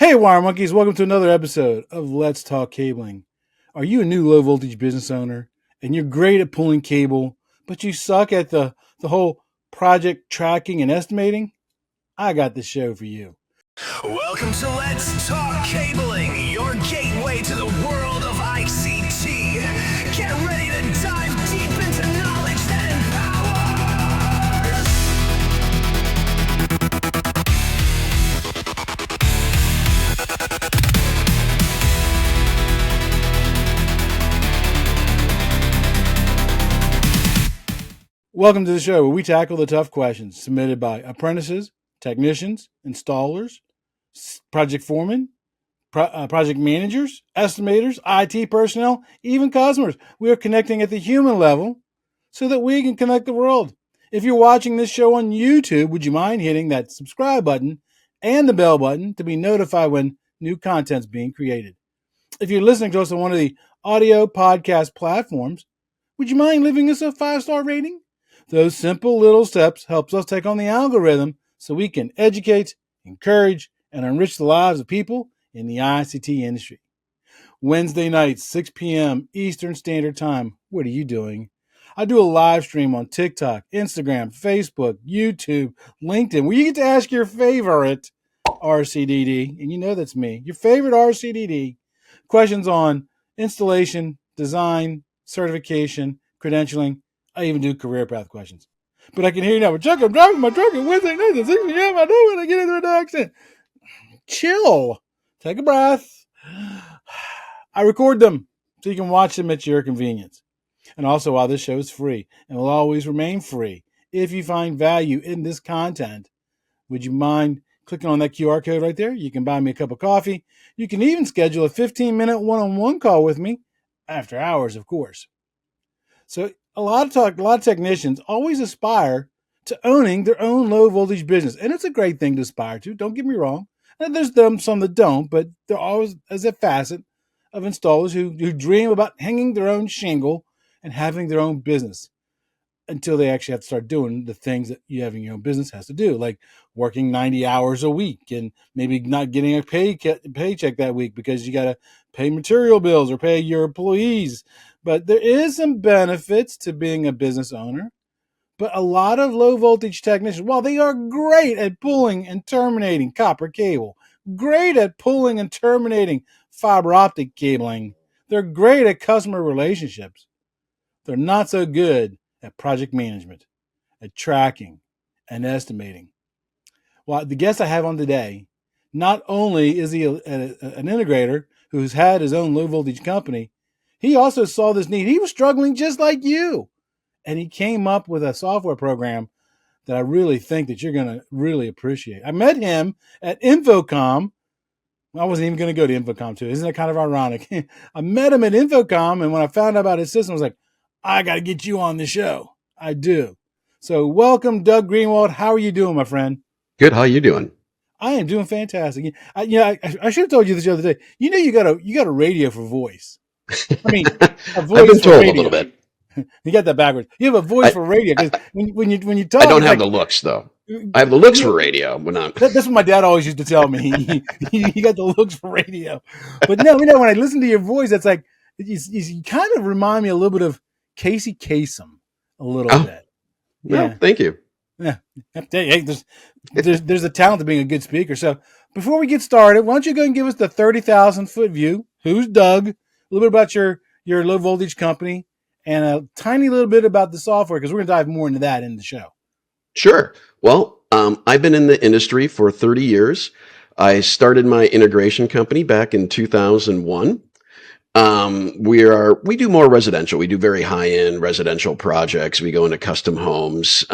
Hey, Wire Monkeys, welcome to another episode of Let's Talk Cabling. Are you a new low voltage business owner and you're great at pulling cable, but you suck at the whole project tracking and estimating? I got the show for you. Welcome to Let's Talk Cabling, your gateway to the world of ICT. Get ready to dive deep into knowledge that empowers. Welcome to the show where we tackle the tough questions submitted by apprentices, technicians, installers, project foremen, project managers, estimators, IT personnel, even customers. We are connecting at the human level so that we can connect the world. If you're watching this show on YouTube, would you mind hitting that subscribe button and the bell button to be notified when new content's being created? If you're listening to us on one of the audio podcast platforms, would you mind leaving us a 5-star rating? Those simple little steps helps us take on the algorithm so we can educate, encourage, and enrich the lives of people in the ICT industry. Wednesday nights, 6 p.m. Eastern Standard Time. What are you doing? I do a live stream on TikTok, Instagram, Facebook, YouTube, LinkedIn, where you get to ask your favorite RCDD, and you know that's me, your favorite RCDD, questions on installation, design, certification, credentialing. I even do career path questions. But I can hear you now. Chuck, I'm driving my truck at Wednesday nights at 6 p.m. I know when I get into an accident. Chill. Take a breath. I record them so you can watch them at your convenience. And also, while this show is free and will always remain free, if you find value in this content, would you mind clicking on that QR code right there? You can buy me a cup of coffee. You can even schedule a 15-minute one-on-one call with me after hours, of course. So a lot of technicians always aspire to owning their own low voltage business. And it's a great thing to aspire to. Don't get me wrong. And there's some that don't, but there always is a facet of installers who dream about hanging their own shingle and having their own business until they actually have to start doing the things that you having your own business has to do, like working 90 hours a week and maybe not getting a paycheck that week because you got to pay material bills or pay your employees. But there is some benefits to being a business owner. But a lot of low voltage technicians, while they are great at pulling and terminating copper cable, great at pulling and terminating fiber optic cabling, they're great at customer relationships. They're not so good at project management, at tracking, and estimating. Well, the guest I have on today, not only is he an integrator who's had his own low voltage company, he also saw this need. He was struggling just like you. And he came up with a software program that I really think that you're going to really appreciate. I met him at Infocom. I wasn't even going to go to Infocom too. Isn't that kind of ironic? I met him at Infocom, and when I found out about his system, I was like, I got to get you on the show. I do. So welcome, Doug Greenwald. How are you doing, my friend? Good. How are you doing? I am doing fantastic. I should have told you this the other day. You know, you got a radio for voice. I mean, a voice I've been for told radio. a little bit. You got that backwards. You have a voice for radio because when you talk, I don't have the looks though. I have the looks for radio. That's what my dad always used to tell me. You got the looks for radio. But no, when I listen to your voice, that's like you kind of remind me a little bit of Casey Kasem, a little bit. Yeah. Well, thank you. Yeah. Hey, there's a talent to being a good speaker. So before we get started, why don't you go and give us the 30,000-foot view? Who's Doug? A little bit about your low voltage company. And a tiny little bit about the software, because we're going to dive more into that in the show. Sure. Well, I've been in the industry for 30 years. I started my integration company back in 2001. We do more residential. We do very high-end residential projects. We go into custom homes,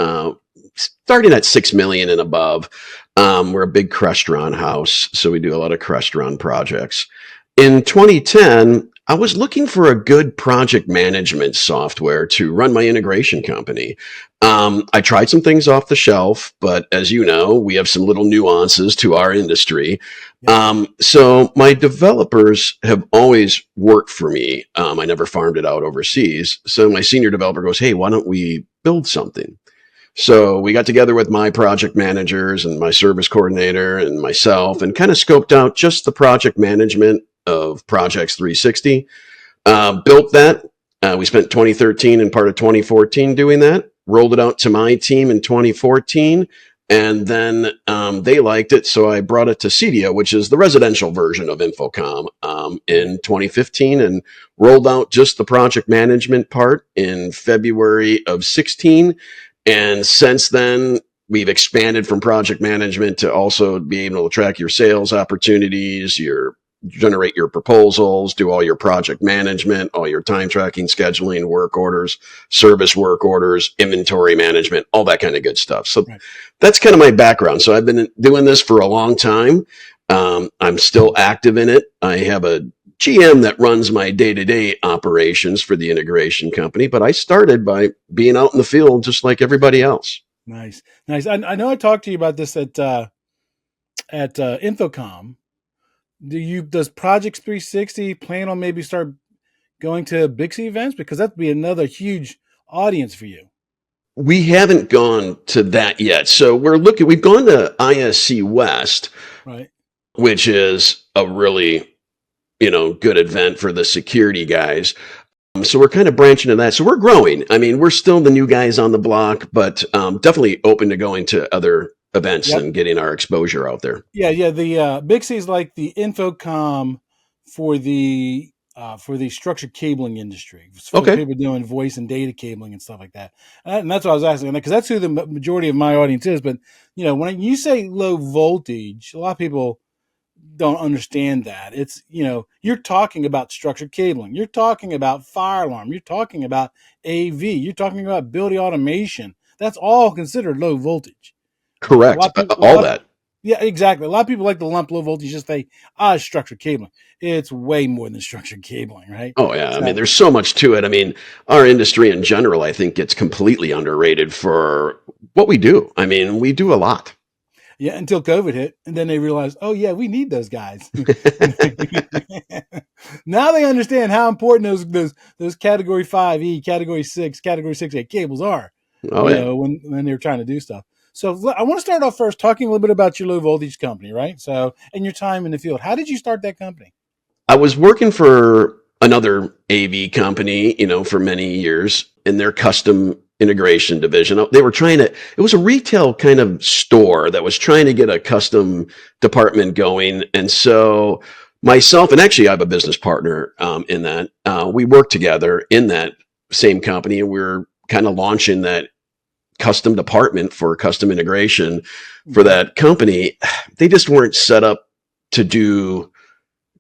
starting at 6 million and above. We're a big restaurant house, so we do a lot of restaurant projects. In 2010, I was looking for a good project management software to run my integration company. I tried some things off the shelf, but as you know, we have some little nuances to our industry. So my developers have always worked for me. I never farmed it out overseas. So my senior developer goes, hey, why don't we build something? So we got together with my project managers and my service coordinator and myself and kind of scoped out just the project management of ProjX360. Built that. We spent 2013 and part of 2014 doing that. Rolled it out to my team in 2014. And then they liked it, so I brought it to CDO, which is the residential version of Infocom, in 2015, and rolled out just the project management part in February of 16. And since then, we've expanded from project management to also be able to track your sales opportunities, generate your proposals, do all your project management, all your time tracking, scheduling, work orders, service work orders, inventory management, all that kind of good stuff. So Right. that's kind of my background. So I've been doing this for a long time. I'm still active in it. I have a GM that runs my day-to-day operations for the integration company, but I started by being out in the field just like everybody else. Nice. I know I talked to you about this at Infocom. Does Project 360 plan on maybe start going to Bixie events, because that'd be another huge audience for you? We haven't gone to that yet. So we've gone to ISC West, Right. which is a really, good event for the security guys. So we're kind of branching to that. So we're growing. I mean, we're still the new guys on the block, but definitely open to going to other events Yep. and getting our exposure out there. Yeah. The Bixie is like the Infocom for the structured cabling industry. It's for the Okay. people doing voice and data cabling and stuff like that. And that's what I was asking, because that's who the majority of my audience is. But when you say low voltage, a lot of people don't understand that. It's, you're talking about structured cabling, you're talking about fire alarm, you're talking about AV, you're talking about building automation. That's all considered low voltage. A Correct. lot of people, All that. yeah, exactly. A lot of people like to lump low voltage, just say, structured cabling. It's way more than structured cabling, right? Oh, yeah. I mean, So, there's so much to it. I mean, our industry in general, I think, gets completely underrated for what we do. I mean, we do a lot. yeah, until COVID hit, and then they realized, oh yeah, we need those guys. Now they understand how important those Category 5E, Category 6, Category 6A cables are. Oh, yeah. When they're trying to do stuff. So I want to start off first talking a little bit about your low voltage company, right? So, and your time in the field. How did you start that company? I was working for another AV company, for many years in their custom integration division. They were it was a retail kind of store that was trying to get a custom department going. And so myself, and actually I have a business partner in that, we worked together in that same company, and we were kind of launching that custom department for custom integration for Mm-hmm. that company. They just weren't set up to do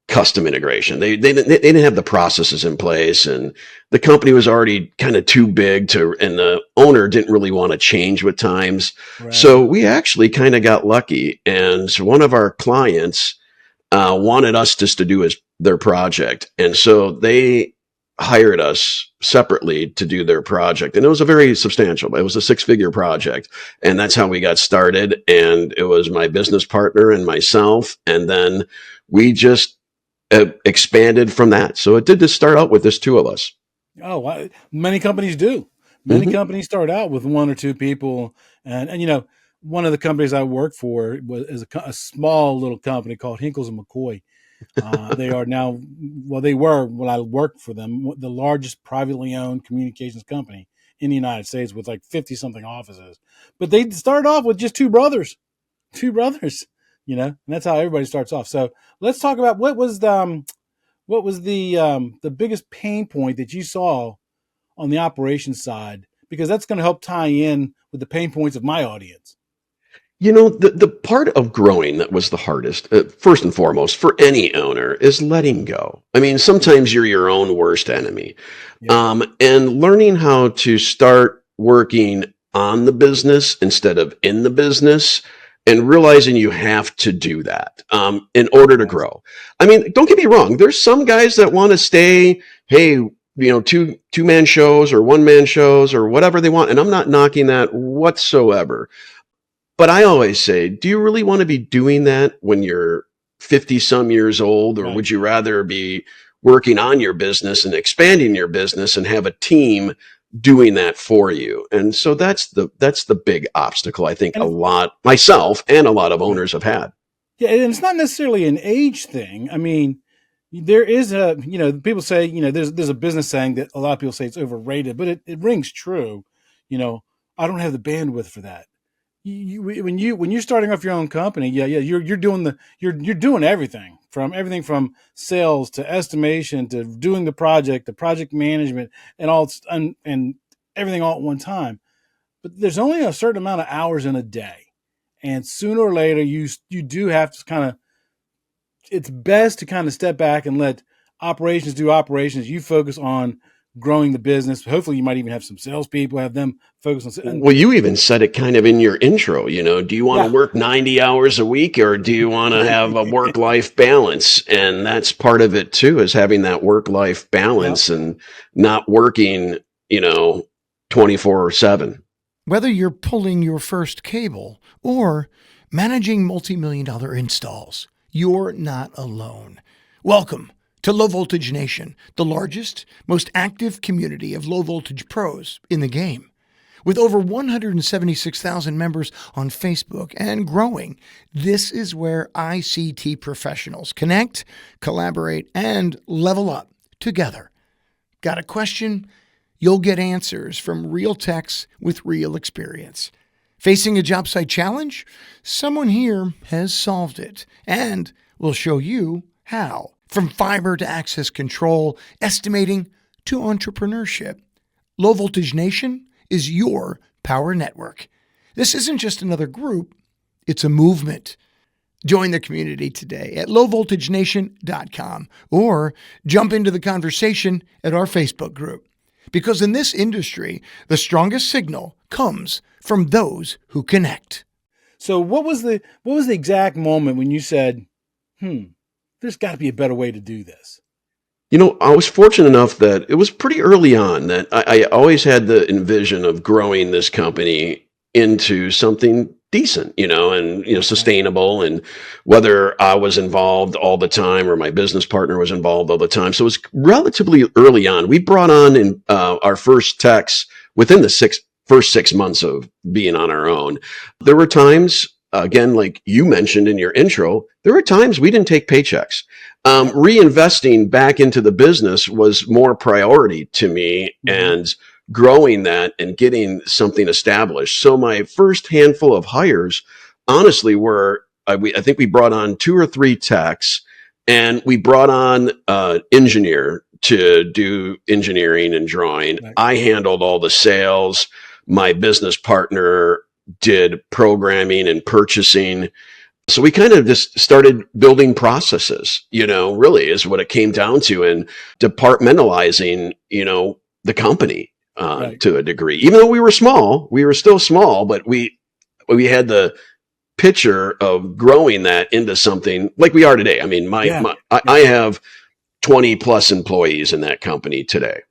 custom integration. They didn't have the processes in place, and the company was already kind of too big and the owner didn't really want to change with times. Right. So we actually kind of got lucky, and one of our clients wanted us just to do their project, and so they hired us separately to do their project, and it was a very substantial. It was a six-figure project, and that's how we got started. And it was my business partner and myself, and then we just expanded from that. So it did just start out with just two of us. Oh, many companies do. Many Mm-hmm. companies start out with one or two people, and one of the companies I work for is a small little company called Hinkles and McCoy. They are now, well, they were when I worked for them, the largest privately owned communications company in the United States, with like 50 something offices. But they started off with just two brothers, and that's how everybody starts off. So let's talk about what was the biggest pain point that you saw on the operations side, because that's going to help tie in with the pain points of my audience. The part of growing that was the hardest, first and foremost, for any owner is letting go. I mean, sometimes you're your own worst enemy. Yep. And learning how to start working on the business instead of in the business, and realizing you have to do that in order to Yes. grow. I mean, don't get me wrong. There's some guys that want to stay, hey, two-man shows or one-man shows or whatever they want. And I'm not knocking that whatsoever. But I always say, do you really want to be doing that when you're 50 some years old, or Right. would you rather be working on your business and expanding your business and have a team doing that for you. And so that's the big obstacle I think And myself and a lot of right. owners have had. Yeah, and it's not necessarily an age thing. I mean, there is people say, there's a business saying that a lot of people say it's overrated, but it rings true. You know, I don't have the bandwidth for that. When you're starting off your own company, you're doing everything from sales to estimation to doing the project management, and and everything all at one time. But there's only a certain amount of hours in a day, and sooner or later you do have to kind of. It's best to kind of step back and let operations do operations. You focus on growing the business. Hopefully, you might even have some salespeople, have them focus on. And Well, you even said it kind of in your intro, do you want to yeah, work 90 hours a week or do you want to have a work-life balance? And that's part of it too, is having that work-life yeah. balance and not working, 24/7. Whether you're pulling your first cable or managing multi-million dollar installs, you're not alone. Welcome to Low Voltage Nation, the largest, most active community of low voltage pros in the game. With over 176,000 members on Facebook and growing, this is where ICT professionals connect, collaborate, and level up together. Got a question? You'll get answers from real techs with real experience. Facing a job site challenge? Someone here has solved it, and we'll show you how. From fiber to access control, estimating to entrepreneurship, Low Voltage Nation is your power network. This isn't just another group, it's a movement. Join the community today at lowvoltagenation.com or jump into the conversation at our Facebook group. Because in this industry, the strongest signal comes from those who connect. So what was the exact moment when you said, there's got to be a better way to do this? I was fortunate enough that it was pretty early on that I always had the envision of growing this company into something decent, and sustainable, and whether I was involved all the time or my business partner was involved all the time. So it was relatively early on. We brought on in our first techs within the first 6 months of being on our own. There were times, again, like you mentioned in your intro, there were times we didn't take paychecks. Reinvesting back into the business was more priority to me, and growing that and getting something established. So my first handful of hires, honestly, were I think we brought on 2 or 3 techs, and we brought on an engineer to do engineering and drawing. Right. I handled all the sales. My business partner did programming and purchasing. So we kind of just started building processes, really is what it came down to, and departmentalizing, the company Right. to a degree. Even though we were still small, but we had the picture of growing that into something like we are today. I mean, I have 20 plus employees in that company today.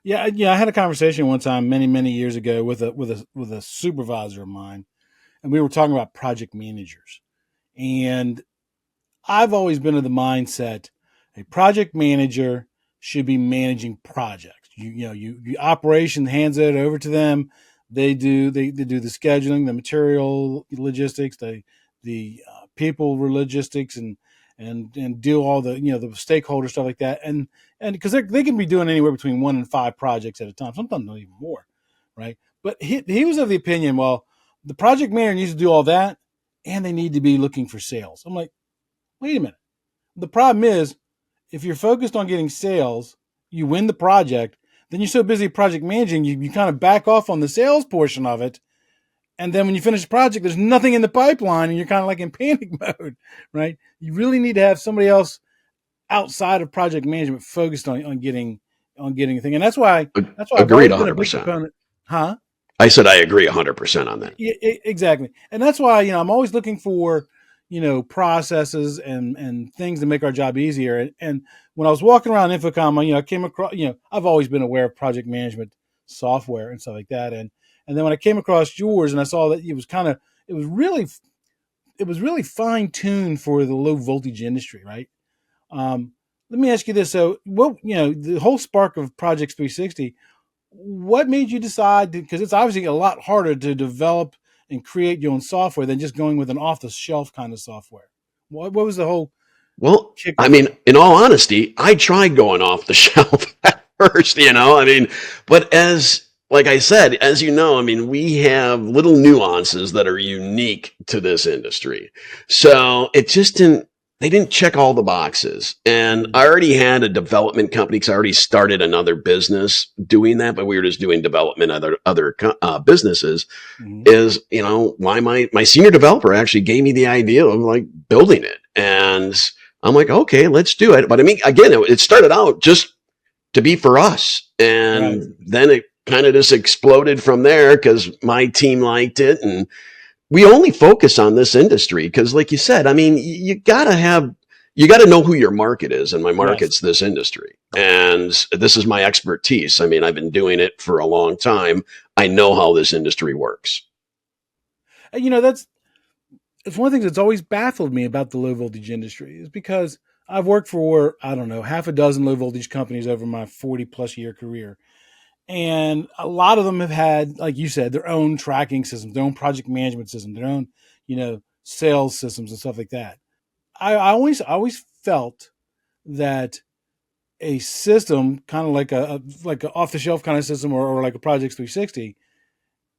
Yeah. I had a conversation one time many years ago with a supervisor of mine, and we were talking about project managers. And I've always been of the mindset a project manager should be managing projects. You operation hands it over to them. They do the scheduling, the material logistics, the people logistics, and do all the the stakeholder stuff like that. And because they can be doing anywhere between 1 and 5 projects at a time, sometimes not even more, right? But he was of the opinion, well, the project manager needs to do all that, and they need to be looking for sales. I'm like, wait a minute. The problem is, if you're focused on getting sales, you win the project, then you're so busy project managing, you kind of back off on the sales portion of it. And then when you finish the project, there's nothing in the pipeline, and you're kind of like in panic mode, right? You really need to have somebody else outside of project management focused on getting a thing. And that's why I've Agreed always been a big 100%. proponent. Huh? I said I agree 100% on that. Yeah, exactly. And that's why, I'm always looking for, processes and things to make our job easier. And when I was walking around Infocom, I came across, I've always been aware of project management software and stuff like that. And then when I came across yours and I saw that it was really fine tuned for the low voltage industry, right? Let me ask you this. So, the whole spark of Project 360, what made you decide? Because it's obviously a lot harder to develop and create your own software than just going with an off the shelf kind of software. What was the whole Well, kicker I for mean, you? in all honesty, I tried going off the shelf at first, I mean, but like I said, as you know, I mean, we have little nuances that are unique to this industry. So they didn't check all the boxes. And Mm, I already had a development company because I already started another business doing that, but we were just doing development other businesses. mhm. Is why my senior developer actually gave me the idea of like building it, and I'm like, okay, let's do it. But I mean, again, it started out just to be for us, Right. and then it kind of just exploded from there because my team liked it, and we only focus on this industry because, like you said, I mean, you gotta know who your market is, and my Yes. market's this industry, and this is my expertise. I mean, I've been doing it for a long time. I know how this industry works. And, that's it's one of the things that's always baffled me about the low voltage industry is because I've worked for, I don't know, half a dozen low voltage companies over my 40 plus year career. And a lot of them have had, like you said, their own tracking systems, their own project management system, their own, sales systems and stuff like that. I always felt that a system, kind of like a off the shelf kind of system, or like a Project 360,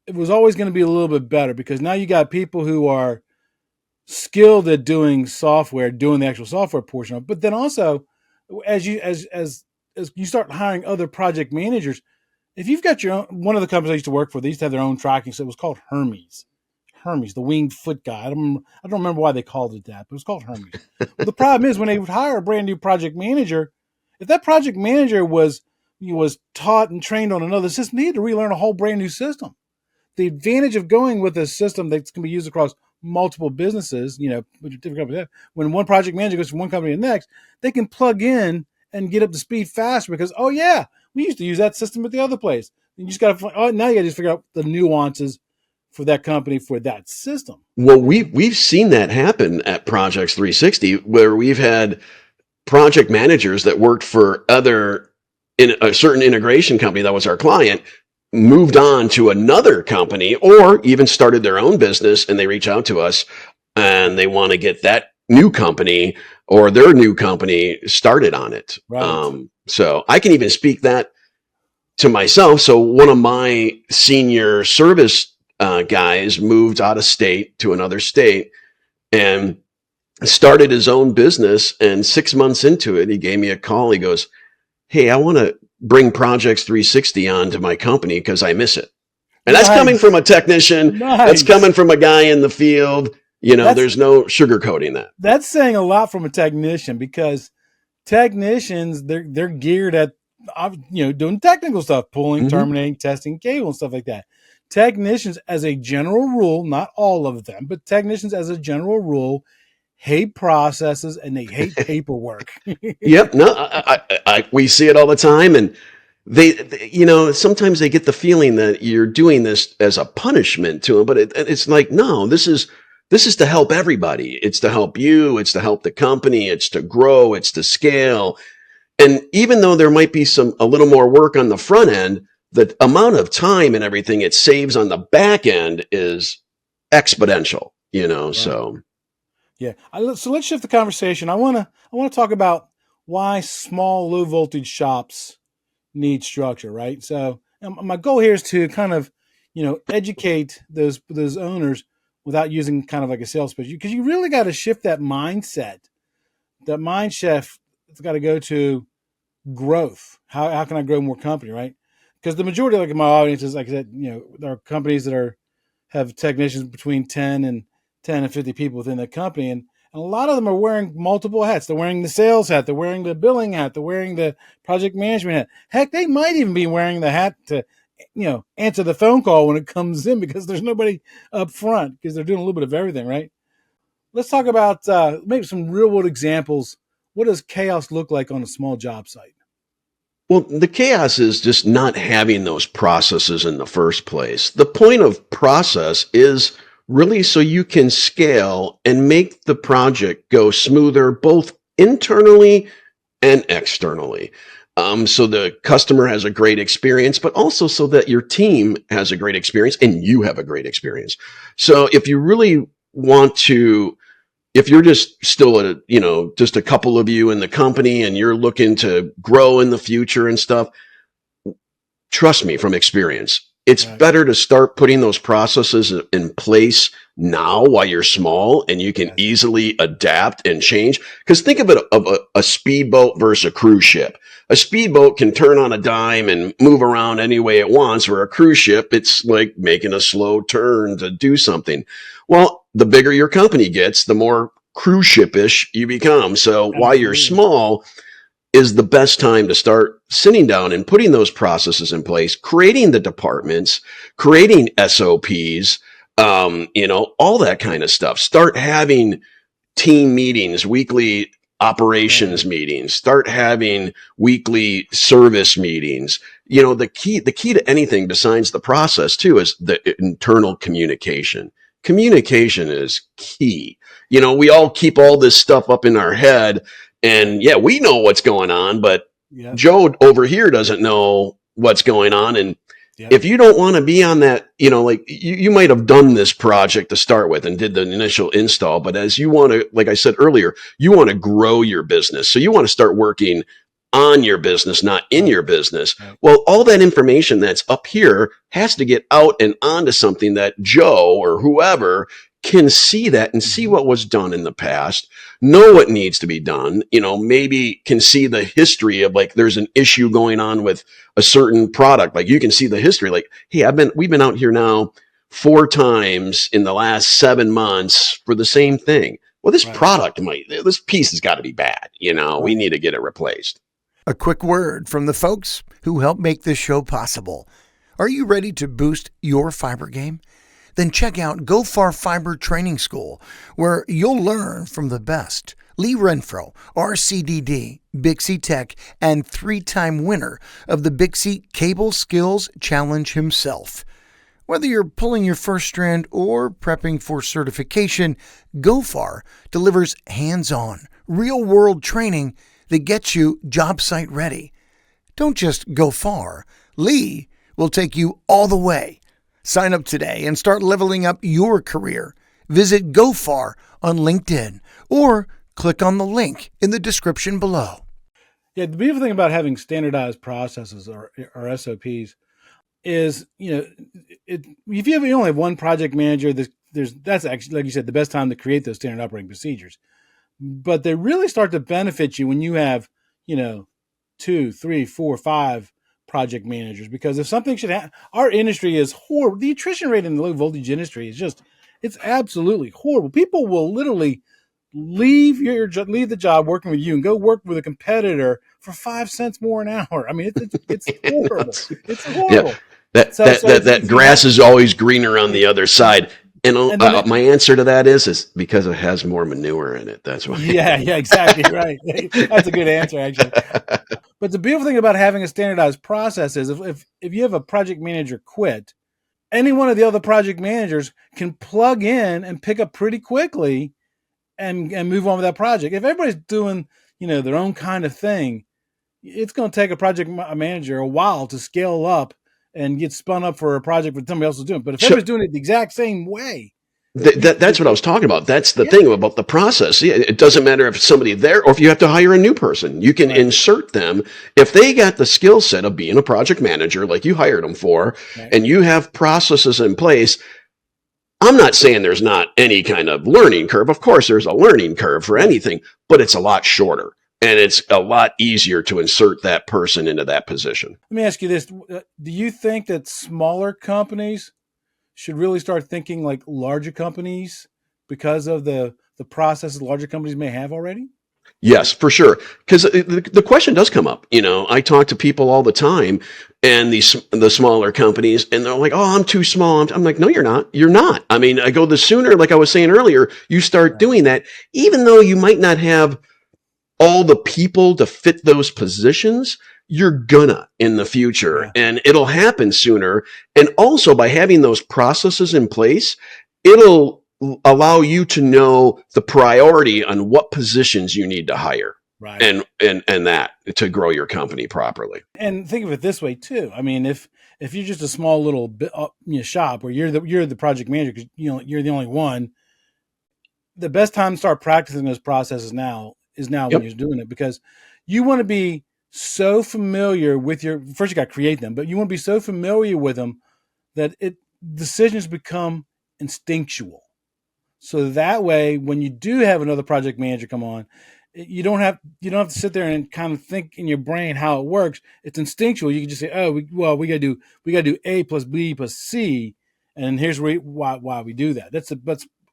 it was always going to be a little bit better because now you got people who are skilled at doing software, doing the actual software portion of it. But then also, as you start hiring other project managers, if you've got your own, one of the companies I used to work for, they used to have their own tracking, so it was called Hermes. Hermes, the winged foot guy. I don't remember why they called it that, but it was called Hermes. Well, the problem is when they would hire a brand new project manager, if that project manager was taught and trained on another system, he had to relearn a whole brand new system. The advantage of going with a system that's going to be used across multiple businesses, different companies, when one project manager goes from one company to the next, they can plug in and get up to speed faster because, oh yeah, we used to use that system at the other place. You just got to, now you got to just figure out the nuances for that company for that system. Well, we've seen that happen at Projects 360, where we've had project managers that worked for in a certain integration company that was our client, moved on to another company, or even started their own business, and they reach out to us and they want to get that new company or their new company started on it. Right. So I can even speak that to myself. So one of my senior service guys moved out of state to another state and started his own business. And 6 months into it, he gave me a call. He goes, "Hey, I want to bring Projects 360 onto my company because I miss it." And that's coming from Nice. a technician. That's Nice. coming from a guy in the field. That's There's no sugarcoating that. that's saying a lot from a technician because technicians they're geared at doing technical stuff, pulling, Mm-hmm. terminating, testing cable and stuff like that. Technicians, as a general rule, not all of them, but technicians as a general rule hate processes and they hate paperwork. Yep. No, we see it all the time, and sometimes they get the feeling that you're doing this as a punishment to them, but it's like, no, this is to help everybody. It's to help you. It's to help the company. It's to grow. It's to scale. And even though there might be a little more work on the front end, the amount of time and everything it saves on the back end is exponential. Right. So Yeah. So let's shift the conversation. I want to talk about why small low voltage shops need structure, right? So my goal here is to kind of, educate those owners without using kind of like a sales pitch, because you really got to shift that mindset. That mind shift, it's got to go to growth. How can I grow more company, right? Because the majority, like my audience is, like I said, there are companies that have technicians between 10 and 50 people within the company, and a lot of them are wearing multiple hats. They're wearing the sales hat, they're wearing the billing hat, they're wearing the project management hat. Heck, they might even be wearing the hat to, answer the phone call when it comes in because there's nobody up front because they're doing a little bit of everything, right? Let's talk about maybe some real world examples. What does chaos look like on a small job site? well, the chaos is just not having those processes in the first place. The point of process is really so you can scale and make the project go smoother, both internally and externally. So the customer has a great experience, but also so that your team has a great experience and you have a great experience. So if you really want to, if you're just still just a couple of you in the company and you're looking to grow in the future and stuff, trust me from experience, it's better to start putting those processes in place now while you're small and you can easily adapt and change. Because think of it of a speedboat versus a cruise ship. A speedboat can turn on a dime and move around any way it wants, where a cruise ship, it's like making a slow turn to do something. Well, the bigger your company gets, the more cruise ship-ish you become. So while you're small, is the best time to start sitting down and putting those processes in place, creating the departments, creating SOPs, all that kind of stuff. Start having team meetings, weekly operations meetings, start having weekly service meetings. The key to anything besides the process too is the internal communication. Communication is key. We all keep all this stuff up in our head, and yeah, we know what's going on, but Joe over here doesn't know what's going on. And if you don't want to be on that, like you might have done this project to start with and did the initial install, but as you want to, like I said earlier, you want to grow your business. So you want to start working on your business, not in your business. Well, all that information that's up here has to get out and onto something that Joe or whoever can see that and see what was done in the past, know what needs to be done, maybe can see the history of, like, there's an issue going on with a certain product. Like, you can see the history, like, hey, we've been out here now 4 times in the last 7 months for the same thing. Well, this this piece has got to be bad. We need to get it replaced. A quick word from the folks who help make this show possible. Are you ready to boost your fiber game? Then check out Go Far Fiber Training School, where you'll learn from the best. Lee Renfro, RCDD, Bixie Tech, and 3-time winner of the Bixie Cable Skills Challenge himself. Whether you're pulling your first strand or prepping for certification, Go Far delivers hands-on, real-world training that gets you job site ready. Don't just go far. Lee will take you all the way. Sign up today and start leveling up your career. Visit GoFar on LinkedIn or click on the link in the description below. Yeah, the beautiful thing about having standardized processes or SOPs is, if you only have one project manager, that's actually, like you said, the best time to create those standard operating procedures. But they really start to benefit you when you have, 2, 3, 4, 5 project managers, because if something should happen, our industry is horrible. The attrition rate in the low voltage industry is it's absolutely horrible. People will literally leave the job working with you and go work with a competitor for 5 cents more an hour. I mean, it's horrible. It's horrible. Yeah. That grass is always greener on the other side. And my answer to that is because it has more manure in it. That's why. Yeah, exactly. Right. That's a good answer, actually. But the beautiful thing about having a standardized process is if you have a project manager quit, any one of the other project managers can plug in and pick up pretty quickly and move on with that project. If everybody's doing, their own kind of thing, it's going to take a project manager a while to scale up and get spun up for a project that somebody else is doing. But if everybody's doing it the exact same way, that's what I was talking about. That's the thing about the process. It doesn't matter if it's somebody there or if you have to hire a new person. You can insert them. If they got the skill set of being a project manager, like you hired them for, and you have processes in place, I'm not saying there's not any kind of learning curve. Of course, there's a learning curve for anything, but it's a lot shorter. And it's a lot easier to insert that person into that position. Let me ask you this. Do you think that smaller companies should really start thinking like larger companies because of the processes larger companies may have already? Yes, for sure. Because the question does come up. I talk to people all the time, and the smaller companies, and they're like, "Oh, I'm too small." I'm like, "No, you're not. You're not." I mean, I go, the sooner, like I was saying earlier, you start doing that, even though you might not have all the people to fit those positions, you're gonna in the future, and it'll happen sooner. And also, by having those processes in place, it'll allow you to know the priority on what positions you need to hire. Right. and that to grow your company properly. And think of it this way too. I mean, if you're just a small little shop where you're the project manager because you're the only one, the best time to start practicing those processes now is now when Yep. you're doing it, because you want to be so familiar with first you got to create them, but you want to be so familiar with them that decisions become instinctual. So that way, when you do have another project manager come on, you don't have to sit there and kind of think in your brain how it works. It's instinctual. You can just say, "Oh, we got to do A plus B plus C," and here's why we do that. That's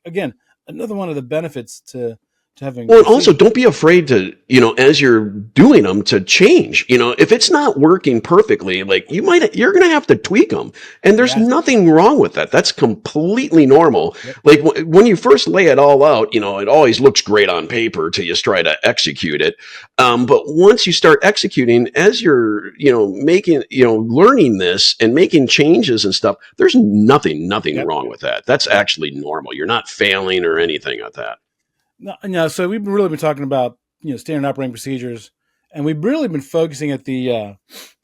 again another one of the benefits to having. Well, and also don't be afraid to, as you're doing them to change. If it's not working perfectly, like you're going to have to tweak them. And there's nothing wrong with that. That's completely normal. Yep. Like when you first lay it all out, it always looks great on paper till you try to execute it. But once you start executing, as you're, making, learning this and making changes and stuff, there's nothing wrong with that. That's actually normal. You're not failing or anything like that. No, so we've really been talking about standard operating procedures, and we've really been focusing at the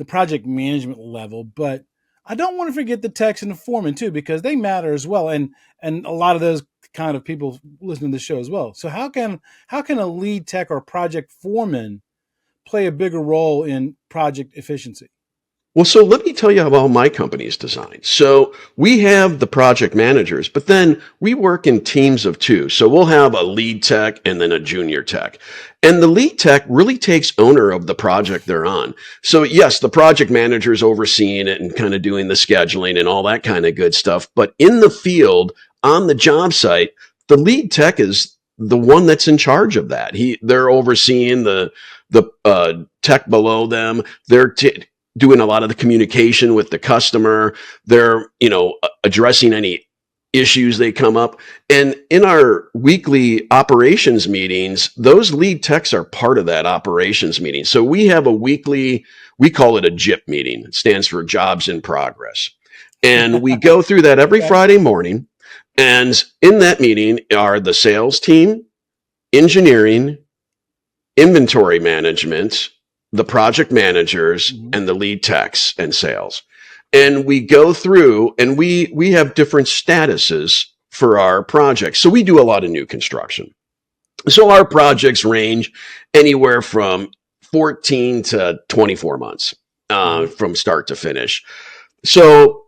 project management level. But I don't want to forget the techs and the foremen too, because they matter as well, and a lot of those kind of people listen to the show as well. So how can a lead tech or project foreman play a bigger role in project efficiency? Well, so let me tell you how my company is designed. So we have the project managers, but then we work in teams of two. So we'll have a lead tech and then a junior tech. And the lead tech really takes owner of the project they're on. So yes, the project manager is overseeing it and kind of doing the scheduling and all that kind of good stuff. But in the field, on the job site, the lead tech is the one that's in charge of that. They're overseeing the tech below them. They're doing a lot of the communication with the customer. They're, addressing any issues they come up. And in our weekly operations meetings, those lead techs are part of that operations meeting. So we have we call it a JIP meeting. It stands for Jobs in Progress. And we go through that every Friday morning. And in that meeting are the sales team, engineering, inventory management, the project managers, and the lead techs and sales. And we go through and we have different statuses for our projects. So we do a lot of new construction. So our projects range anywhere from 14 to 24 months from start to finish. So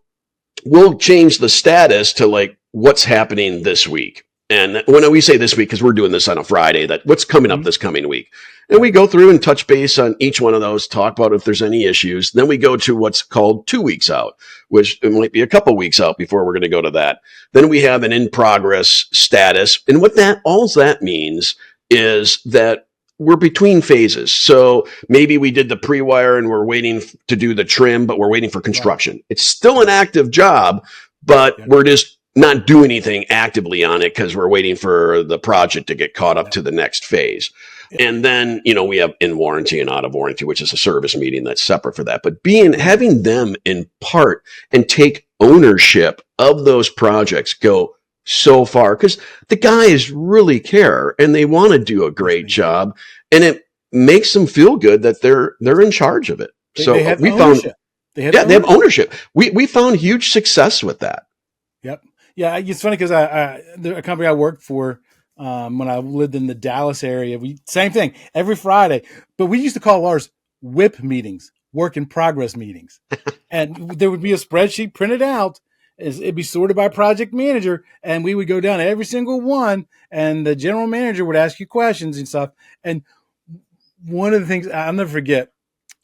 we'll change the status to like what's happening this week. And when we say this week, because we're doing this on a Friday, that what's coming up this coming week. And we go through and touch base on each one of those, talk about if there's any issues. Then we go to what's called 2 weeks out, which it might be a couple weeks out before we're going to go to that. Then we have an in progress status. And all that means is that we're between phases. So maybe we did the pre-wire and we're waiting to do the trim, but we're waiting for construction. Right. It's still an active job, but we're just not do anything actively on it because we're waiting for the project to get caught up to the next phase. And then, we have in warranty and out of warranty, which is a service meeting that's separate for that. But having them in part and take ownership of those projects go so far because the guys really care and they want to do a great job, and it makes them feel good that they're in charge of it. So they have we ownership. They have ownership. We found huge success with that. Yep. Yeah, it's funny because a company I worked for when I lived in the Dallas area, same thing every Friday, but we used to call ours WIP meetings, work in progress meetings, and there would be a spreadsheet printed out. It'd be sorted by project manager, and we would go down every single one, and the general manager would ask you questions and stuff. And one of the things I'll never forget,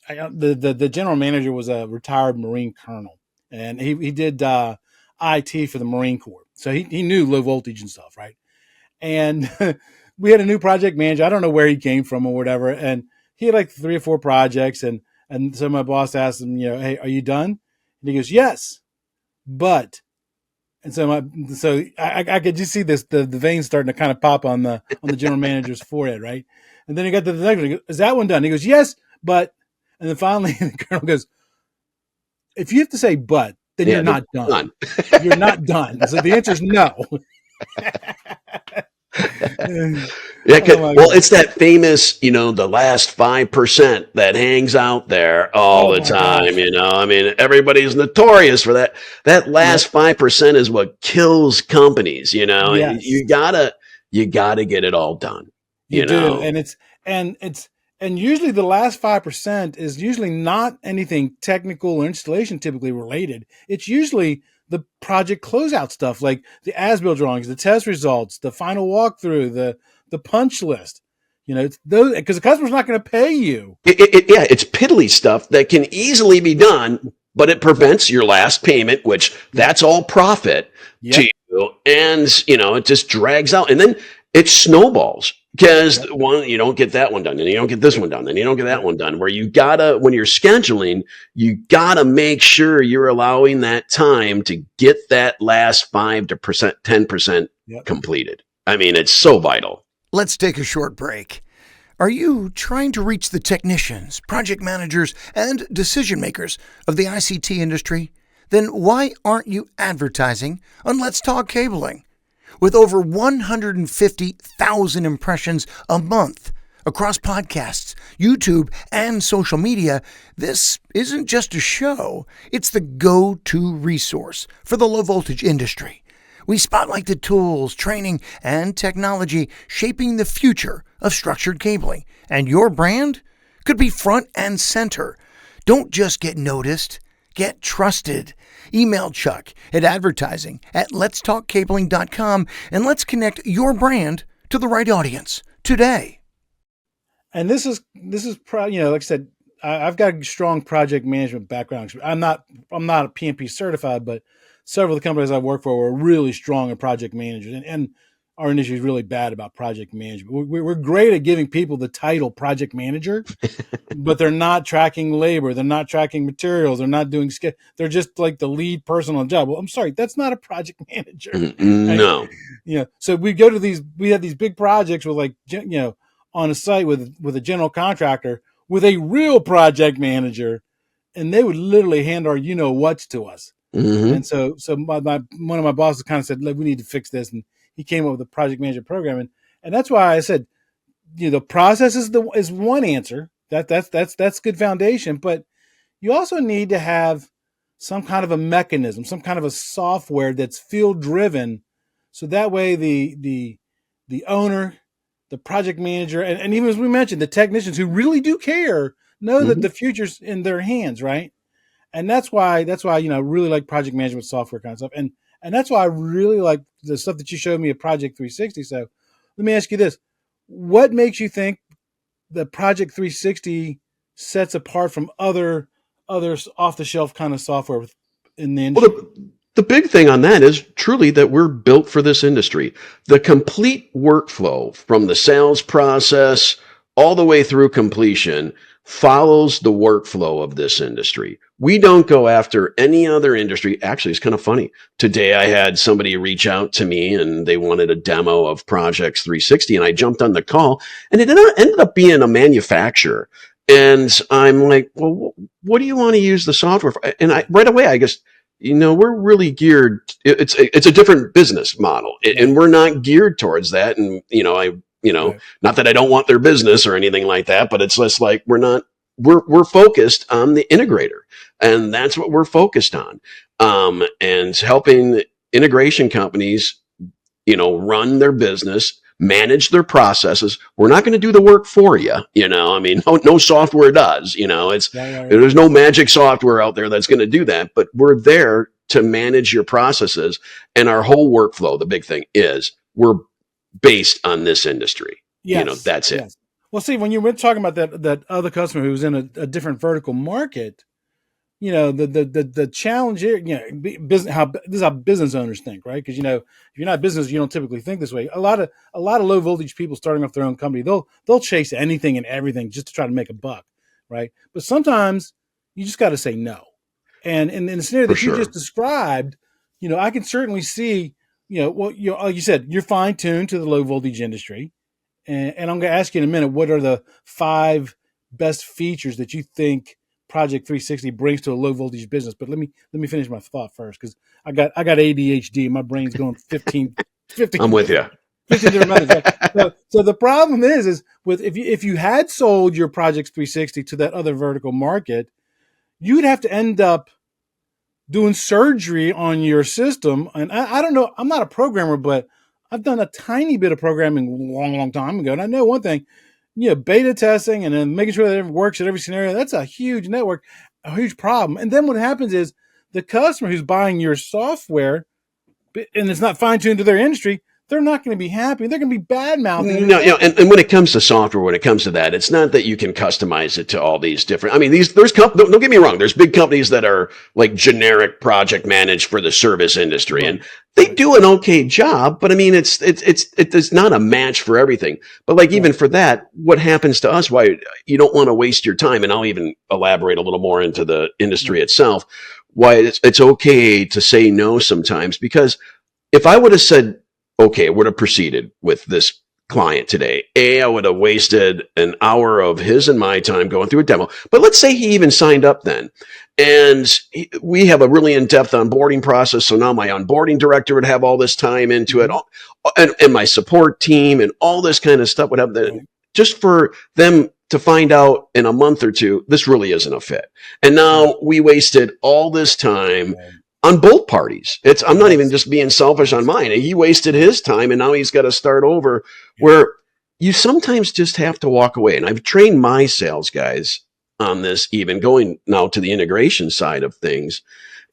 the general manager was a retired Marine colonel, and he did IT for the Marine Corps. So he knew low voltage and stuff, right? And we had a new project manager. I don't know where he came from or whatever. And he had like 3 or 4 projects. And so my boss asked him, hey, are you done? And he goes, yes, but. And so I could just see the veins starting to kind of pop on the general manager's forehead, right? And then he got to the next one. He goes, is that one done? He goes, yes, but. And then finally the colonel goes, if you have to say but, then you're not done. You're not done. So the answer is no. Yeah, Oh my well, God. it's that famous, the last 5% that hangs out there all Oh the my time, gosh. I mean, everybody's notorious for that. That Yep. last 5% is what kills companies, Yes, you gotta get it all done, you you do. know. And usually the last 5% is usually not anything technical or installation typically related. It's usually the project closeout stuff like the as-built drawings, the test results, the final walkthrough, the punch list. It's those because the customer's not going to pay you. Yeah, it's piddly stuff that can easily be done, but it prevents your last payment, which Yep. that's all profit to Yep. you. And, it just drags out. And then it snowballs because Yep. one, you don't get that one done, and you don't get this one done, and you don't get that Yep. one done. Where when you're scheduling, you gotta make sure you're allowing that time to get that last 5% to 10% Yep. completed. I mean, it's so vital. Let's take a short break. Are you trying to reach the technicians, project managers, and decision makers of the ICT industry? Then why aren't you advertising on Let's Talk Cabling? With over 150,000 impressions a month across podcasts, YouTube, and social media, this isn't just a show, it's the go-to resource for the low voltage industry. We spotlight the tools, training, and technology shaping the future of structured cabling, and your brand could be front and center. Don't just get noticed, get trusted. Email Chuck at advertising@letstalkcabling.com and let's connect your brand to the right audience today. And this is like I said, I've got a strong project management background. I'm not a PMP certified, but several of the companies I work for were really strong in project managers, and our industry is really bad about project management. We're great at giving people the title project manager, but they're not tracking labor, they're not tracking materials, they're not doing they're just like the lead person on the job. Well, I'm sorry, that's not a project manager. Right? No. So we have these big projects with on a site with a general contractor with a real project manager, and they would literally hand our what's to us. Hmm. And so one of my bosses kind of said, "Look, we need to fix this," and he came up with a project management program, and that's why I said, the process is one answer. That's good foundation, but you also need to have some kind of a mechanism, some kind of a software that's field driven, so that way the owner, the project manager, and even as we mentioned, the technicians who really do care know that Hmm. the future's in their hands, right? And that's why really like project management software kind of stuff, and that's why I really like the stuff that you showed me at Project 360. So let me ask you this: what makes you think the Project 360 sets apart from others off the shelf kind of software in the Well, industry? the big thing on that is truly that we're built for this industry. The complete workflow from the sales process all the way through completion follows the workflow of this industry. We don't go after any other industry. Actually, it's kind of funny. Today, I had somebody reach out to me and they wanted a demo of Projects 360, and I jumped on the call, and it ended up being a manufacturer. And I'm like, well, what do you want to use the software for? And right away, I guess, we're really geared. It's a different business model, and Right, we're not geared towards that. And right. not that I don't want their business or anything like that, but it's just like we're not. We're focused on the integrator, and that's what we're focused on, and helping integration companies, run their business, manage their processes. We're not going to do the work for you. I mean, no software does. Right, right, right. There's no magic software out there that's going to do that, but we're there to manage your processes, and our whole workflow. The big thing is we're based on this industry. Yes, That's it. yes. Well, see, when you were talking about that other customer who was in a different vertical market, the challenge here, business, this is how business owners think, right? Because if you're not business, you don't typically think this way. A lot of low voltage people starting off their own company, they'll chase anything and everything just to try to make a buck, right? But sometimes you just got to say no. And in the scenario For that you just sure. described, I can certainly see, like you said, you're fine tuned to the low voltage industry, and I'm going to ask you in a minute, what are the 5 best features that you think Project 360 brings to a low voltage business? But let me finish my thought first, because I got ADHD. My brain's going 15. I'm with you. 15 different methods. Right? So the problem is with if you had sold your ProjX360 to that other vertical market, you'd have to end up doing surgery on your system. And I don't know, I'm not a programmer, but I've done a tiny bit of programming a long time ago. And I know one thing, beta testing and then making sure that it works at every scenario, that's a huge network, a huge problem. And then what happens is the customer who's buying your software, and it's not fine-tuned to their industry, they're not going to be happy. They're going to be bad-mouthing. No, and when it comes to software, when it comes to that, it's not that you can customize it to all these different. I mean, don't get me wrong. There's big companies that are like generic project managed for the service industry, Right. and they do an okay job. But I mean, it's not a match for everything. But like even for that, what happens to us? Why you don't want to waste your time? And I'll even elaborate a little more into the industry itself. Why it's okay to say no sometimes, because if I would have said, okay, I would have proceeded with this client today, I would have wasted an hour of his and my time going through a demo. But let's say he even signed up then. And we have a really in-depth onboarding process. So now my onboarding director would have all this time into it, and my support team and all this kind of stuff would have just for them to find out in a month or two, this really isn't a fit. And now we wasted all this time on both parties. I'm not even just being selfish on mine. He wasted his time and now he's got to start over, where you sometimes just have to walk away. And I've trained my sales guys on this, even going now to the integration side of things,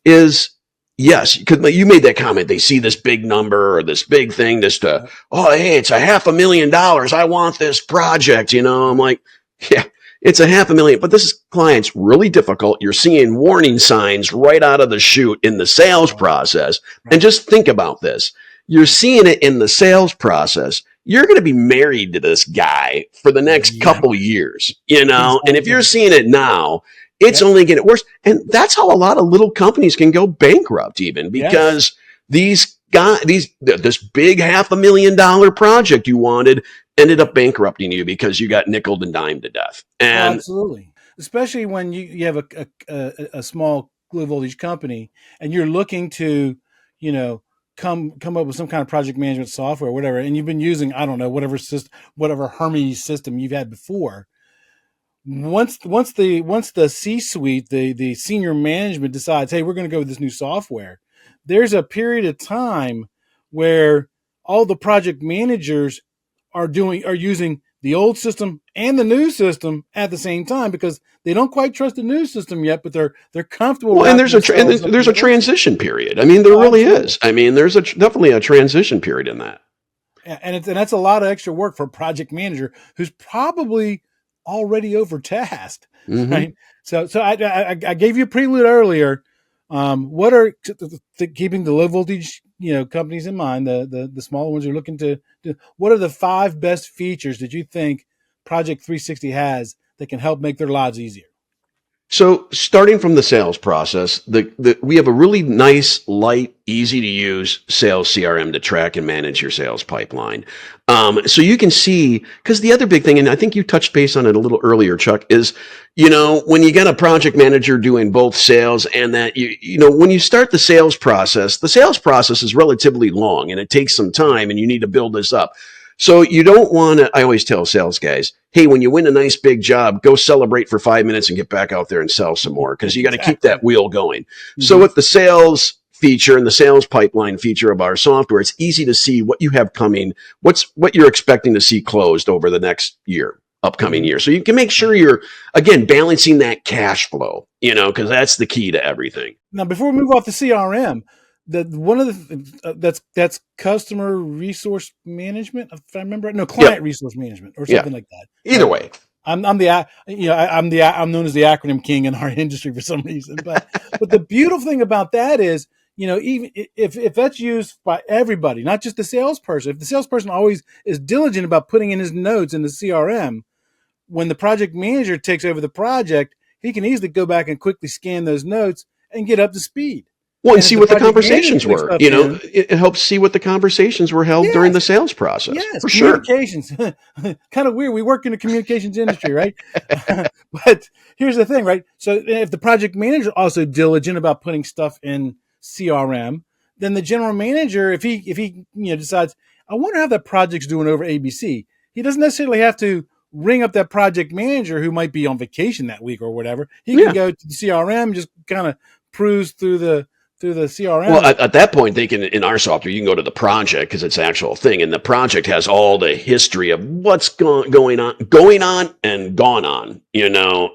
is yes, because you made that comment. They see this big number or this big thing, hey, it's $500,000. I want this project. I'm like, yeah, it's $500,000, but this client's really difficult. You're seeing warning signs right out of the chute in the sales process. And just think about this. You're seeing it in the sales process. You're going to be married to this guy for the next couple years, Exactly. And if you're seeing it now, it's only getting worse. And that's how a lot of little companies can go bankrupt, even because this big $500,000 project you wanted ended up bankrupting you because you got nickeled and dimed to death. And absolutely, especially when you have a small low voltage company and you're looking to, come up with some kind of project management software, or whatever, and you've been using, I don't know, whatever Hermes system you've had before. Once the C-suite, the senior management decides, hey, we're going to go with this new software, there's a period of time where all the project managers are using the old system and the new system at the same time, because they don't quite trust the new system yet, but they're comfortable. Well, and there's a transition period. I mean, there really is. I mean, there's definitely a transition period in that. And that's a lot of extra work for a project manager who's probably already overtasked, right? So I gave you a prelude earlier. What are keeping the low voltage companies in mind, the smaller ones you're looking to do, what are the 5 best features that you think ProjX360 has that can help make their lives easier? So starting from the sales process, we have a really nice, light, easy to use sales CRM to track and manage your sales pipeline. So you can see, because the other big thing, and I think you touched base on it a little earlier, Chuck, is, when you got a project manager doing both sales and that, when you start the sales process is relatively long and it takes some time and you need to build this up. So you don't want to, I always tell sales guys, hey, when you win a nice big job, go celebrate for 5 minutes and get back out there and sell some more, because you got to keep that wheel going. So with the sales feature and the sales pipeline feature of our software, it's easy to see what you have coming, what you're expecting to see closed over the next upcoming year. So you can make sure you're, again, balancing that cash flow, because that's the key to everything. Now, before we move off the CRM, one of the that's customer resource management, if I remember right. No, client resource management or something like that. Either way, I'm known as the acronym king in our industry for some reason. But the beautiful thing about that is, even if that's used by everybody, not just the salesperson, if the salesperson always is diligent about putting in his notes in the CRM, when the project manager takes over the project, he can easily go back and quickly scan those notes and get up to speed. Well, and see what the conversations were. It helps see what the conversations were held during the sales process. Yes, for communications. Sure. Kind of weird. We work in the communications industry, right? But here's the thing, right? So if the project manager is also diligent about putting stuff in CRM, then the general manager, if he decides, I wonder how that project's doing over ABC. He doesn't necessarily have to ring up that project manager who might be on vacation that week or whatever. He can go to the CRM, just kind of cruise through the CRM. Well, at that point, they can, in our software, you can go to the project because it's an actual thing, and the project has all the history of what's going on and gone on,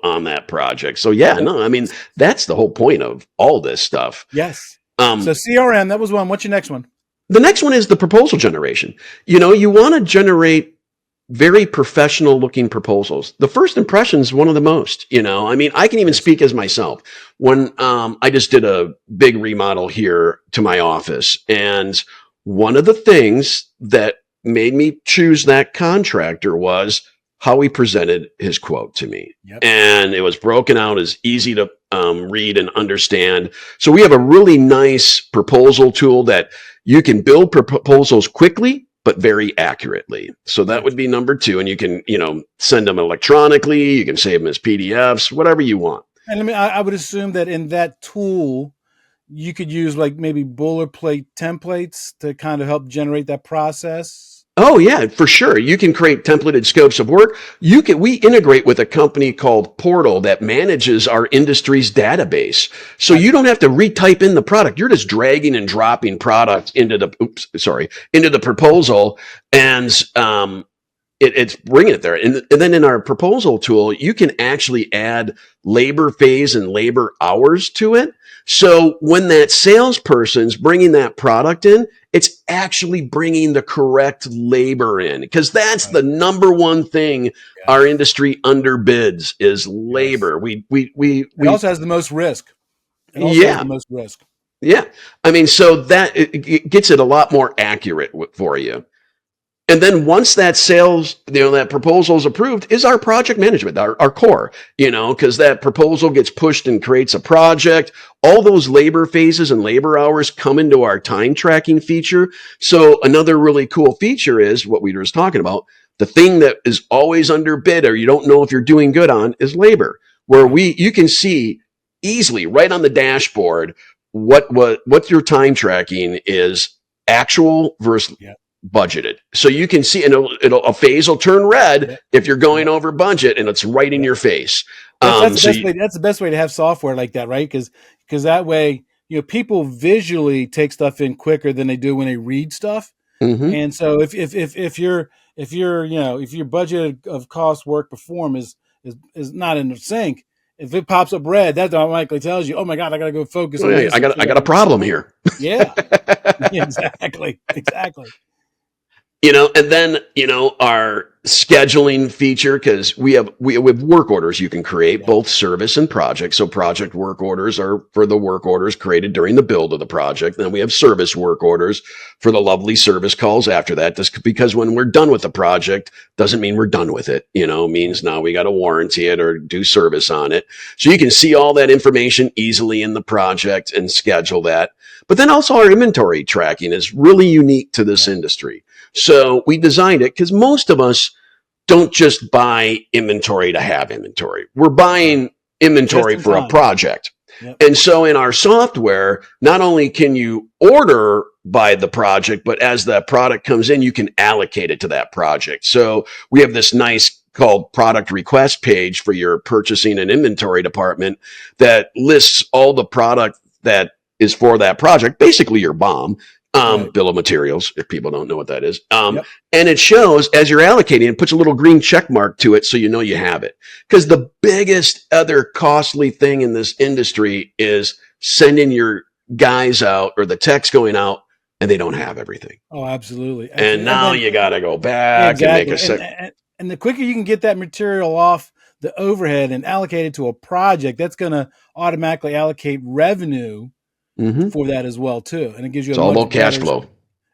on that project. So no, I mean, that's the whole point of all this stuff. Yes. So CRM, that was one. What's your next one? The next one is the proposal generation. You want to generate very professional looking proposals. The first impression is one of the most, I mean, I can even speak as myself. When I just did a big remodel here to my office, and one of the things that made me choose that contractor was how he presented his quote to me. Yep. And it was broken out as easy to read and understand. So we have a really nice proposal tool that you can build proposals quickly, but very accurately. So that would be number 2. And you can, send them electronically. You can save them as PDFs, whatever you want. And I would assume that in that tool, you could use like maybe boilerplate templates to kind of help generate that process. Oh yeah, for sure. You can create templated scopes of work. We integrate with a company called Portal that manages our industry's database. So you don't have to retype in the product. You're just dragging and dropping product into the proposal, and it's bringing it there. And then in our proposal tool, you can actually add labor phase and labor hours to it. So when that salesperson's bringing that product in, it's actually bringing the correct labor in, because that's the number one thing our industry underbids is labor. It also has the most risk. Has the most risk. Yeah. I mean, so that it gets it a lot more accurate for you. And then once that that proposal is approved, is our project management, our core, because that proposal gets pushed and creates a project. All those labor phases and labor hours come into our time tracking feature. So another really cool feature is what we were just talking about. The thing that is always underbid, or you don't know if you're doing good on, is labor, where you can see easily right on the dashboard what your time tracking is actual versus budgeted. So you can see, and a phase will turn red if you're going over budget, and it's right in your face. That's the best way to have software like that, right? Because that way, people visually take stuff in quicker than they do when they read stuff. Mm-hmm. And so if your budget of cost, work, perform is not in sync, if it pops up red, that automatically tells you, oh my God, I got to go focus on this. I got a problem here. Yeah. Exactly. And then, our scheduling feature, because we have work orders you can create, both service and project. So project work orders are for the work orders created during the build of the project. Then we have service work orders for the lovely service calls after that. Just because when we're done with the project doesn't mean we're done with it, means now we got to warranty it or do service on it. So you can see all that information easily in the project and schedule that. But then also our inventory tracking is really unique to this industry. So we designed it because most of us don't just buy inventory to have inventory. We're buying inventory for a project. Yep. And so in our software, not only can you order by the project, but as that product comes in, you can allocate it to that project. So we have this nice called product request page for your purchasing and inventory department that lists all the product that is for that project, basically your BOM. Bill of materials, if people don't know what that is. And it shows as you're allocating, it puts a little green check mark to it so you know you have it. Because the biggest other costly thing in this industry is sending your guys out or the techs going out and they don't have everything. Oh, absolutely. And now you got to go back and make and the quicker you can get that material off the overhead and allocate it to a project, that's going to automatically allocate revenue for that as well too, and it gives you. It's all about cash flow.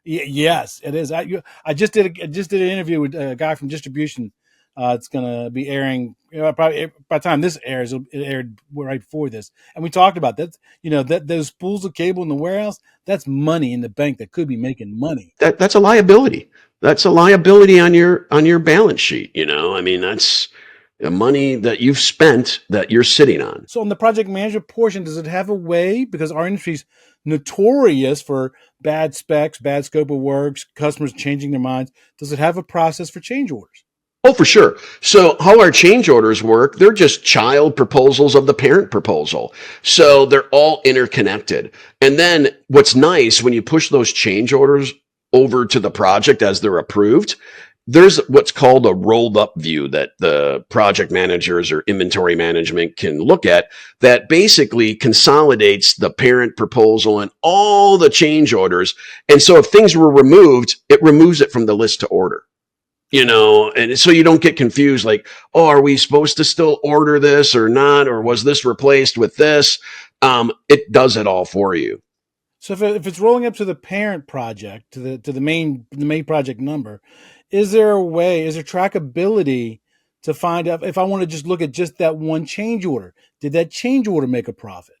Yes, it is. I just did an interview with a guy from distribution. It's going to be airing probably by the time this airs. It aired right before this, and we talked about that. That those spools of cable in the warehouse, that's money in the bank that could be making money. That's a liability. That's a liability on your balance sheet. I mean, that's The money that you've spent that you're sitting on. So on the project management portion, does it have a way, because our industry's notorious for bad specs, bad scope of works, customers changing their minds, does it have a process for change orders? Oh, for sure. So how our change orders work, they're just child proposals of the parent proposal. So they're all interconnected. And then what's nice when you push those change orders over to the project as they're approved, there's what's called a rolled up view that the project managers or inventory management can look at that basically consolidates the parent proposal and all the change orders. And so if things were removed, it removes it from the list to order. And so you don't get confused like, oh, are we supposed to still order this or not? Or was this replaced with this? It does it all for you. So if it's rolling up to the parent project, to the main project number, is there trackability to find out if I want to just look at just that one change order? Did that change order make a profit?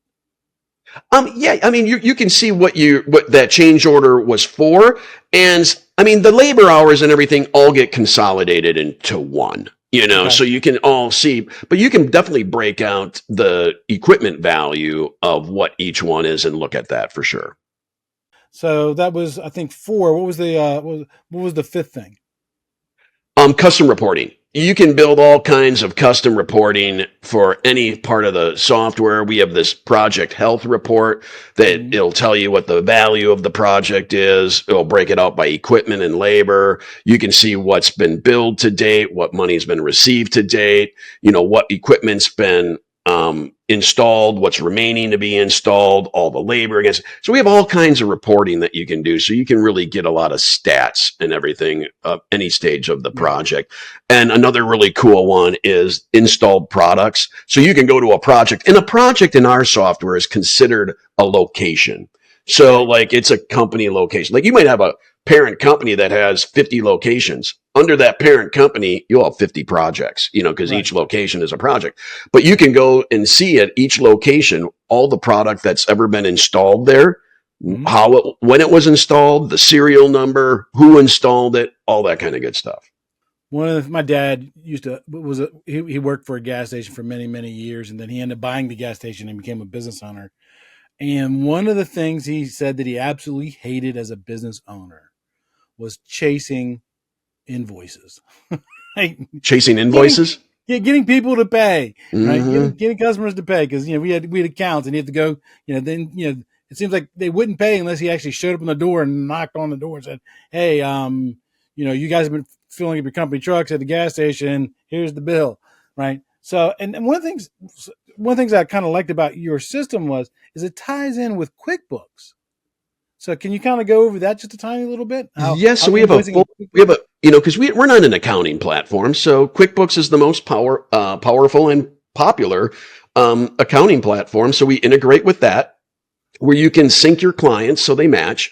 Yeah, I mean, you can see what that change order was for. And I mean, the labor hours and everything all get consolidated into one, Okay. so you can all see, but you can definitely break out the equipment value of what each one is and look at that for sure. So that was, I think, 4. What was the fifth thing? Custom reporting. You can build all kinds of custom reporting for any part of the software. We have this project health report that it'll tell you what the value of the project is. It'll break it out by equipment and labor. You can see what's been billed to date, what money's been received to date, what equipment's been installed, what's remaining to be installed, all the labor against. So we have all kinds of reporting that you can do. So you can really get a lot of stats and everything of any stage of the project. And another really cool one is installed products. So you can go to a project, and a project in our software is considered a location. So like it's a company location. Like you might have a parent company that has 50 locations. Under that parent company, you'll have 50 projects, because each location is a project. But you can go and see at each location all the product that's ever been installed there, when it was installed, the serial number, who installed it, all that kind of good stuff. My dad he worked for a gas station for many, many years, and then he ended up buying the gas station and became a business owner. And one of the things he said that he absolutely hated as a business owner was chasing invoices. Chasing invoices? Getting people to pay, right? Getting customers to pay, because we had accounts, and you have to go. It seems like they wouldn't pay unless he actually showed up on the door and knocked on the door and said, "Hey, you guys have been filling up your company trucks at the gas station. Here's the bill," right? So, and one of the things I kind of liked about your system is it ties in with QuickBooks. So can you kind of go over that just a tiny little bit? Yes, so we have because we're not an accounting platform. So QuickBooks is the most powerful and popular accounting platform. So we integrate with that, where you can sync your clients so they match.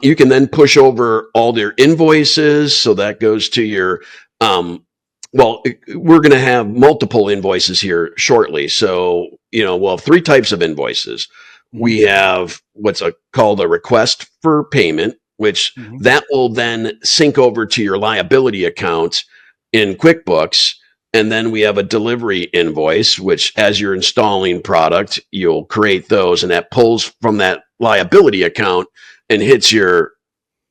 You can then push over all their invoices. So that goes to your, we're going to have multiple invoices here shortly. So, we'll have 3 types of invoices. We have what's called a request for payment, which that will then sync over to your liability account in QuickBooks. And then we have a delivery invoice, which as you're installing product, you'll create those, and that pulls from that liability account and hits your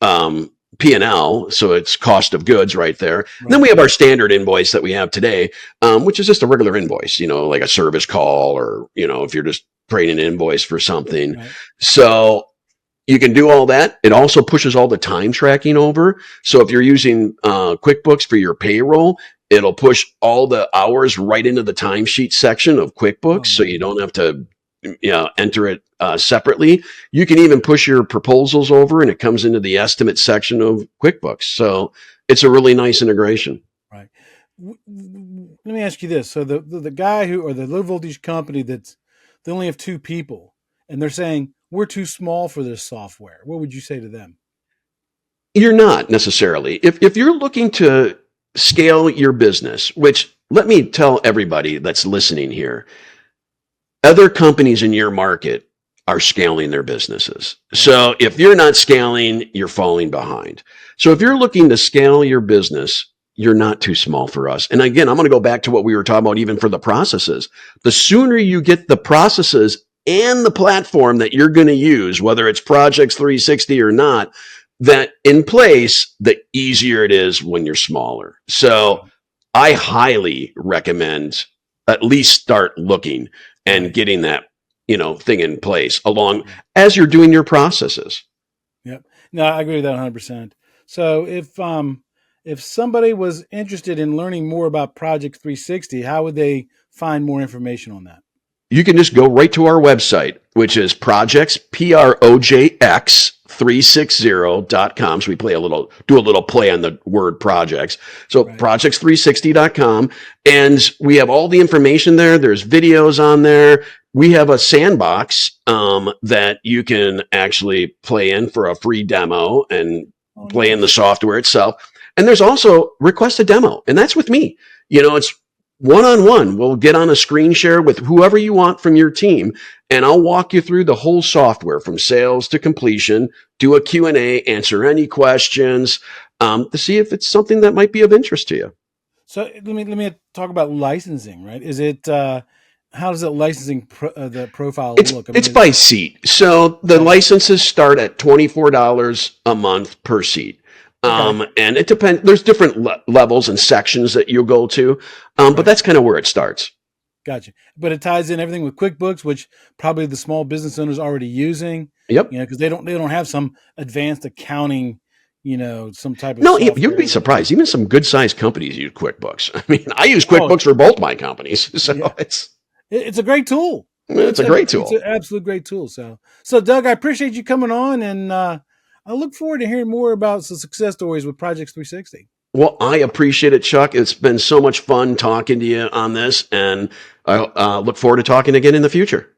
P&L. So it's cost of goods right there. Right. And then we have our standard invoice that we have today, which is just a regular invoice, like a service call, or, if you're just creating an invoice for something. Right. So you can do all that. It also pushes all the time tracking over. So if you're using QuickBooks for your payroll, it'll push all the hours right into the timesheet section of QuickBooks. So you don't have to enter it separately. You can even push your proposals over, and it comes into the estimate section of QuickBooks. So it's a really nice integration. Right. Let me ask you this. So the guy or the low voltage company they only have 2 people, and they're saying, we're too small for this software. What would you say to them? You're not necessarily. If you're looking to scale your business, which let me tell everybody that's listening here, other companies in your market are scaling their businesses. So if you're not scaling, you're falling behind. So if you're looking to scale your business, you're not too small for us. And again, I'm going to go back to what we were talking about, even for the processes. The sooner you get the processes and the platform that you're going to use, whether it's ProjX360 or not, that in place, the easier it is when you're smaller. So I highly recommend at least start looking and getting that, thing in place along as you're doing your processes. Yep. No, I agree with that 100%. So if somebody was interested in learning more about ProjX360, how would they find more information on that? You can just go right to our website, which is projects, ProjX360.com. So we do a little play on the word projects. So projects360.com. And we have all the information there. There's videos on there. We have a sandbox that you can actually play in for a free demo and play in the software itself. And there's also request a demo. And that's with me. It's one-on-one. We'll get on a screen share with whoever you want from your team, and I'll walk you through the whole software from sales to completion, do a Q&A, answer any questions to see if it's something that might be of interest to you. So let me talk about licensing, right? Is it how does the licensing the profile look? It's by seat. So the licenses start at $24 a month per seat. And it depends. There's different levels and sections that you go to, but that's kind of where it starts. Gotcha. But it ties in everything with QuickBooks, which probably the small business owners are already using. Yep. Because they don't have some advanced accounting, some type of. No, you'd be surprised. Even some good sized companies use QuickBooks. I mean, I use QuickBooks for both my companies, so it's a great tool. It's a great tool. It's an absolute great tool. So Doug, I appreciate you coming on, and I look forward to hearing more about some success stories with ProjX360. Well, I appreciate it, Chuck. It's been so much fun talking to you on this, and I look forward to talking again in the future.